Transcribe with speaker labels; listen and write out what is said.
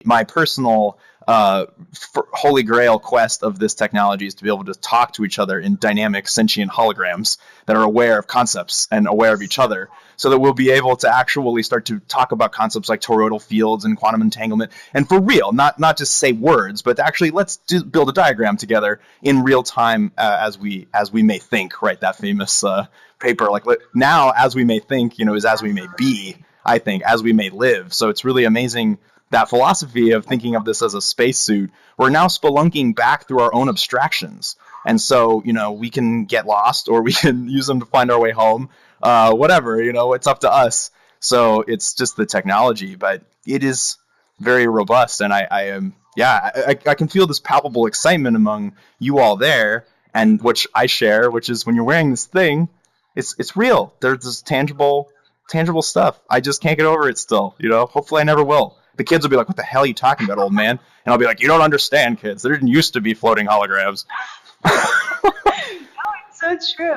Speaker 1: my personal holy grail quest of this technology is to be able to talk to each other in dynamic sentient holograms that are aware of concepts and aware of each other, so that we'll be able to actually start to talk about concepts like toroidal fields and quantum entanglement, and for real, not just say words, but actually let's build a diagram together in real time, as we may think, right? That famous paper, like, now as we may think, is as we may be, I think, as we may live. So it's really amazing, that philosophy of thinking of this as a spacesuit. We're now spelunking back through our own abstractions. And so, we can get lost, or we can use them to find our way home. Whatever, it's up to us. So it's just the technology, but it is very robust. And I can feel this palpable excitement among you all there, and which I share, which is when you're wearing this thing, it's real. There's this tangible stuff. I just can't get over it still, hopefully I never will. The kids will be like, what the hell are you talking about, old man? And I'll be like, you don't understand, kids. There didn't used to be floating holograms.
Speaker 2: No, it's so true.